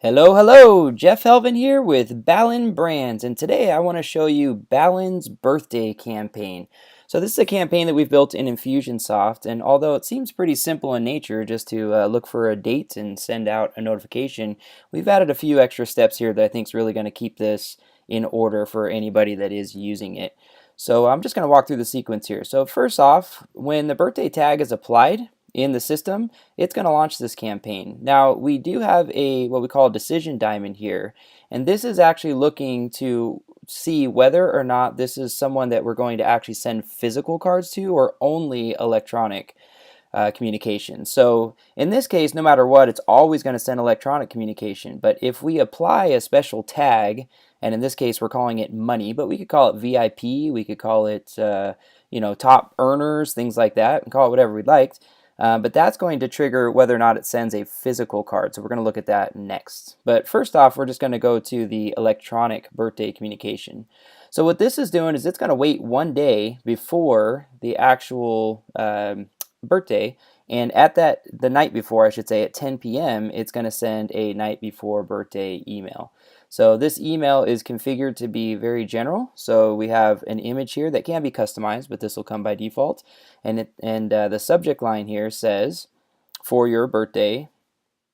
Hello, hello! Jeff Helvin here with Ballen Brands, and today I want to show you Ballen's birthday campaign. So this is a campaign that we've built in Infusionsoft, and although it seems pretty simple in nature just to look for a date and send out a notification, we've added a few extra steps here that I think is really going to keep this in order for anybody that is using it. So I'm just going to walk through the sequence here. So first off, when the birthday tag is applied in the system, it's going to launch this campaign. Now we do have a what we call a decision diamond here, and this is actually looking to see whether or not this is someone that we're going to actually send physical cards to or only electronic communication. So in this case, no matter what, it's always going to send electronic communication. But if we apply a special tag, and in this case we're calling it money, but we could call it VIP, we could call it top earners, things like that, and call it whatever we'd like. But that's going to trigger whether or not it sends a physical card. So we're going to look at that next. But first off, we're just going to go to the electronic birthday communication. So what this is doing is it's going to wait one day before the actual birthday, and at the night before, I should say, at 10 p.m., it's going to send a night before birthday email. So this email is configured to be very general. So we have an image here that can be customized, but this will come by default. And the subject line here says, "For your birthday,"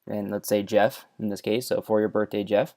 and let's say Jeff in this case. So "For your birthday, Jeff."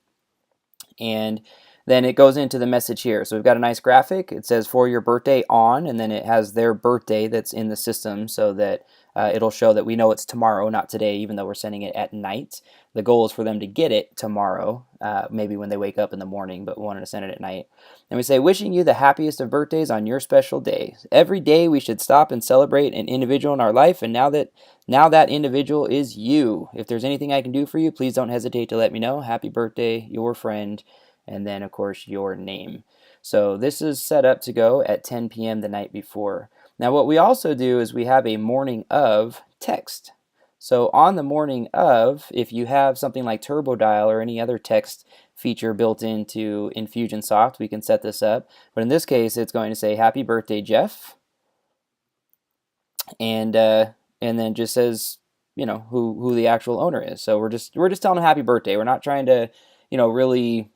And then it goes into the message here. So we've got a nice graphic. It says "For your birthday" on, and then it has their birthday that's in the system so that it'll show that we know it's tomorrow, not today, even though we're sending it at night. The goal is for them to get it tomorrow, maybe when they wake up in the morning, but we wanted to send it at night. And we say, "Wishing you the happiest of birthdays on your special day. Every day we should stop and celebrate an individual in our life, and now that individual is you. If there's anything I can do for you, please don't hesitate to let me know. Happy birthday, your friend," and then of course your name. So this is set up to go at 10 p.m. the night before. Now what we also do is we have a morning of text. So on the morning of, if you have something like TurboDial or any other text feature built into Infusionsoft, we can set this up. But in this case, it's going to say "Happy birthday, Jeff," and then just says who the actual owner is. So we're just telling them happy birthday. We're not trying to really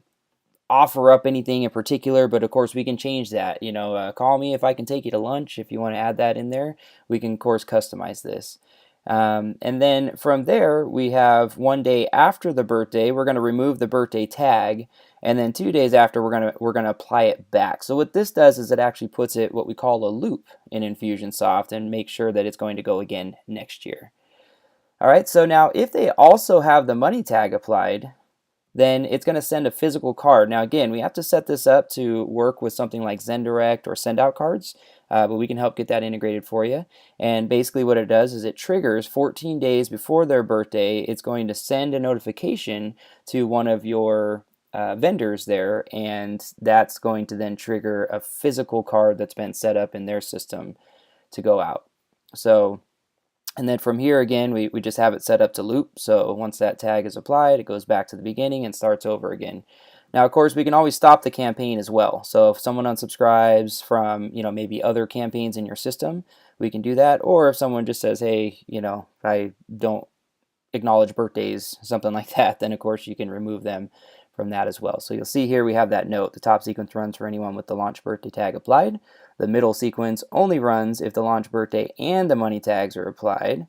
offer up anything in particular, but of course we can change that. Call me if I can take you to lunch. If you want to add that in there, we can of course customize this. And then from there, we have one day after the birthday, we're going to remove the birthday tag, and then 2 days after, we're gonna apply it back. So what this does is it actually puts it what we call a loop in Infusionsoft and make sure that it's going to go again next year. All right. So now, if they also have the money tag applied, then it's going to send a physical card. Now again, we have to set this up to work with something like ZenDirect or SendOut cards, but we can help get that integrated for you. And basically what it does is it triggers 14 days before their birthday. It's going to send a notification to one of your vendors there, and that's going to then trigger a physical card that's been set up in their system to go out. And then from here again, we just have it set up to loop. So once that tag is applied, it goes back to the beginning and starts over again. Now, of course, we can always stop the campaign as well. So if someone unsubscribes from maybe other campaigns in your system, we can do that. Or if someone just says, "Hey, I don't acknowledge birthdays," something like that, then of course you can remove them from that as well. So you'll see here we have that note. The top sequence runs for anyone with the launch birthday tag applied. The middle sequence only runs if the launch birthday and the money tags are applied.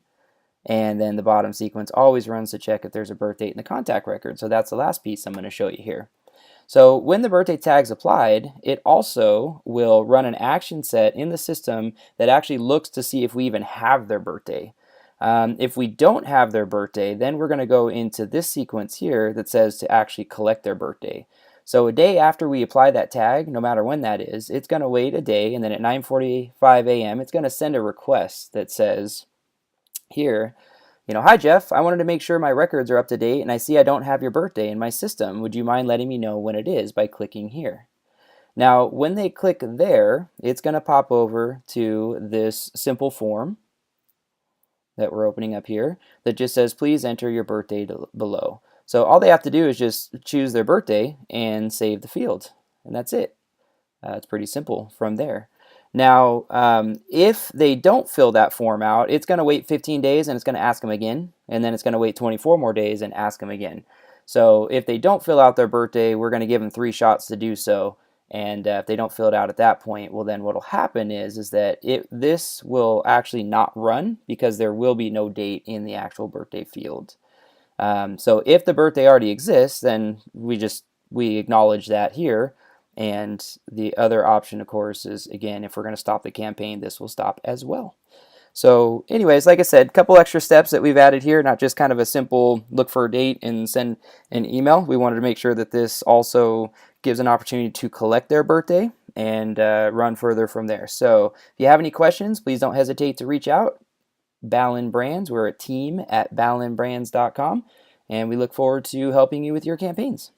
And then the bottom sequence always runs to check if there's a birth date in the contact record. So that's the last piece I'm going to show you here. So when the birthday tag's applied, it also will run an action set in the system that actually looks to see if we even have their birthday. If we don't have their birthday, then we're going to go into this sequence here that says to actually collect their birthday. So a day after we apply that tag, no matter when that is, it's going to wait a day, and then at 9:45 a.m. it's going to send a request that says here, "Hi Jeff, I wanted to make sure my records are up to date, and I see I don't have your birthday in my system. Would you mind letting me know when it is by clicking here?" Now when they click there, it's going to pop over to this simple form that we're opening up here that just says, "Please enter your birthday below." So all they have to do is just choose their birthday and save the field, and that's it. It's pretty simple from there. Now, if they don't fill that form out, it's going to wait 15 days and it's going to ask them again, and then it's going to wait 24 more days and ask them again. So if they don't fill out their birthday, we're going to give them 3 shots to do so. And if they don't fill it out at that point, well, then what will happen is that this will actually not run because there will be no date in the actual birthday field. So if the birthday already exists, then we acknowledge that here. And the other option, of course, is, again, if we're going to stop the campaign, this will stop as well. So anyways, like I said, a couple extra steps that we've added here, not just kind of a simple look for a date and send an email. We wanted to make sure that this also gives an opportunity to collect their birthday and run further from there. So if you have any questions, please don't hesitate to reach out. Ballen Brands, we're a team at ballenbrands.com, and we look forward to helping you with your campaigns.